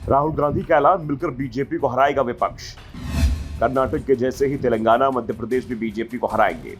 राहुल गांधी का ऐलान, मिलकर बीजेपी को हराएगा विपक्ष। कर्नाटक के जैसे ही तेलंगाना, मध्य प्रदेश भी बीजेपी को हराएंगे।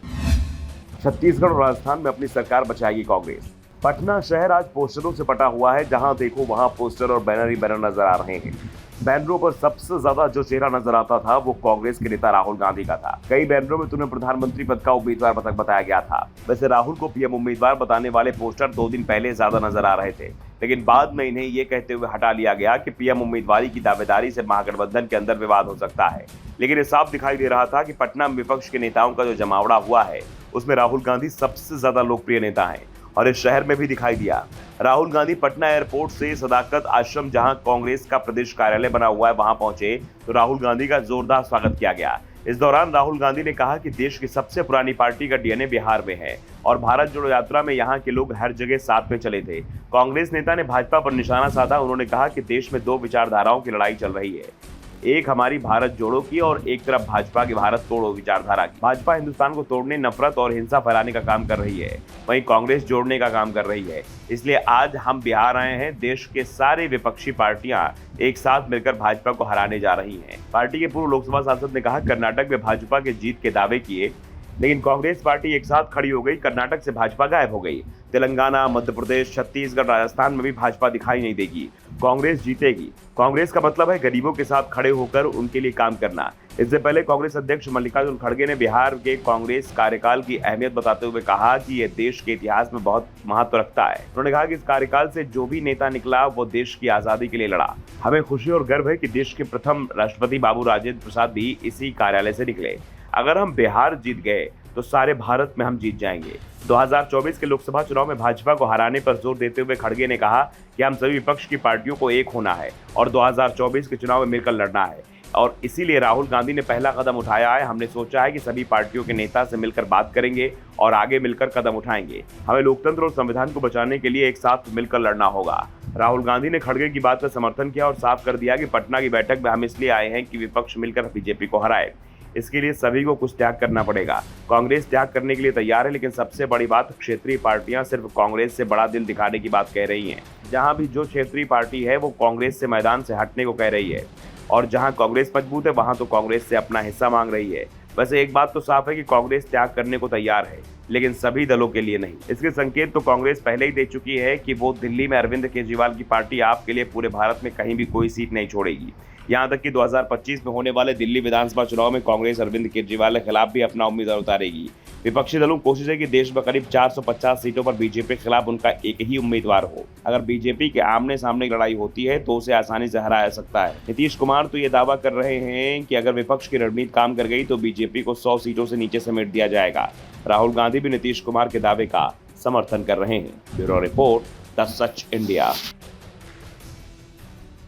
छत्तीसगढ़ और राजस्थान में अपनी सरकार बचाएगी कांग्रेस। पटना शहर आज पोस्टरों से पटा हुआ है। जहां देखो वहां पोस्टर और बैनर ही बैनर नजर आ रहे हैं। बैनरों पर सबसे ज्यादा जो चेहरा नजर आता था वो कांग्रेस के नेता राहुल गांधी का था। कई बैनरों में तुम्हें प्रधानमंत्री पद का उम्मीदवार बताया गया था। वैसे राहुल को पीएम उम्मीदवार बताने वाले पोस्टर 2 दिन पहले ज्यादा नजर आ रहे थे, लेकिन बाद में इन्हें ये कहते हुए हटा लिया गया कि पीएम उम्मीदवारी की दावेदारी से महागठबंधन के अंदर विवाद हो सकता है। लेकिन ये साफ दिखाई दे रहा था कि पटना में विपक्ष के नेताओं का जो जमावड़ा हुआ है उसमें राहुल गांधी सबसे ज्यादा लोकप्रिय नेता हैं, और इस शहर में भी दिखाई दिया। राहुल गांधी पटना एयरपोर्ट से सदाकत आश्रम, जहां कांग्रेस का प्रदेश कार्यालय बना हुआ है, वहां पहुंचे तो राहुल गांधी का जोरदार स्वागत किया गया। इस दौरान राहुल गांधी ने कहा कि देश की सबसे पुरानी पार्टी का डीएनए बिहार में है और भारत जोड़ो यात्रा में यहां के लोग हर जगह साथ में चले थे। कांग्रेस नेता ने भाजपा पर निशाना साधा। उन्होंने कहा कि देश में 2 विचारधाराओं की लड़ाई चल रही है, एक हमारी भारत जोड़ो की और एक तरफ भाजपा की भारत तोड़ो विचारधारा की। भाजपा हिंदुस्तान को तोड़ने, नफरत और हिंसा फैलाने का काम कर रही है, वहीं कांग्रेस जोड़ने का काम कर रही है। इसलिए आज हम बिहार आए हैं। देश के सारे विपक्षी पार्टियां एक साथ मिलकर भाजपा को हराने जा रही हैं। पार्टी के पूर्व लोकसभा सांसद ने कहा, कर्नाटक में भाजपा के जीत के दावे किए, लेकिन कांग्रेस पार्टी एक साथ खड़ी हो गई। कर्नाटक से भाजपा गायब हो गई। तेलंगाना, मध्य प्रदेश, छत्तीसगढ़, राजस्थान में भी भाजपा दिखाई नहीं देगी। कांग्रेस जीतेगी। कांग्रेस का मतलब है गरीबों के साथ खड़े होकर उनके लिए काम करना। इससे पहले कांग्रेस अध्यक्ष मल्लिकार्जुन खड़गे ने बिहार के कांग्रेस कार्यकाल की अहमियत बताते हुए कहा कि यह देश के इतिहास में बहुत महत्व रखता है। उन्होंने कहा कि इस कार्यकाल से जो भी नेता निकला वो देश की आजादी के लिए लड़ा। हमें खुशी और गर्व है कि देश के प्रथम राष्ट्रपति बाबू राजेंद्र प्रसाद भी इसी कार्यालय से निकले। अगर हम बिहार जीत गए तो सारे भारत में हम जीत जाएंगे। 2024 के लोकसभा चुनाव में भाजपा को हराने पर जोर देते हुए खड़गे ने कहा कि हम सभी विपक्ष की पार्टियों को एक होना है और 2024 के चुनाव में मिलकर लड़ना है, और इसीलिए राहुल गांधी ने पहला कदम उठाया है। हमने सोचा है कि सभी पार्टियों के नेता से मिलकर बात करेंगे और आगे मिलकर कदम उठाएंगे। हमें लोकतंत्र और संविधान को बचाने के लिए एक साथ मिलकर लड़ना होगा। राहुल गांधी ने खड़गे की बात का समर्थन किया और साफ कर दिया कि पटना की बैठक में हम इसलिए आए हैं कि विपक्ष मिलकर बीजेपी को हराए। इसके लिए सभी को कुछ त्याग करना पड़ेगा। कांग्रेस त्याग करने के लिए तैयार है, लेकिन सबसे बड़ी बात, क्षेत्रीय पार्टियां सिर्फ कांग्रेस से बड़ा दिल दिखाने की बात कह रही हैं। जहां भी जो क्षेत्रीय पार्टी है वो कांग्रेस से मैदान से हटने को कह रही है, और जहां कांग्रेस मजबूत है वहां तो कांग्रेस से अपना हिस्सा मांग रही है। वैसे एक बात तो साफ है कि कांग्रेस त्याग करने को तैयार है, लेकिन सभी दलों के लिए नहीं। इसके संकेत तो कांग्रेस पहले ही दे चुकी है कि वो दिल्ली में अरविंद केजरीवाल की पार्टी आप के लिए पूरे भारत में कहीं भी कोई सीट नहीं छोड़ेगी। यहां तक कि 2025 में होने वाले दिल्ली विधानसभा चुनाव में कांग्रेस अरविंद केजरीवाल के खिलाफ भी अपना उम्मीदवार उतारेगी। विपक्षी दलों की कोशिश है कि देश में करीब 450 सीटों पर बीजेपी के खिलाफ उनका एक ही उम्मीदवार हो। अगर बीजेपी के आमने सामने लड़ाई होती है तो उसे आसानी से हराया जा सकता है। नीतीश कुमार तो ये दावा कर रहे हैं कि अगर विपक्ष की रणनीति काम कर गई तो बीजेपी को 100 सीटों से नीचे समेट दिया जाएगा। राहुल गांधी भी नीतीश कुमार के दावे का समर्थन कर रहे हैं। Bureau report, the such India.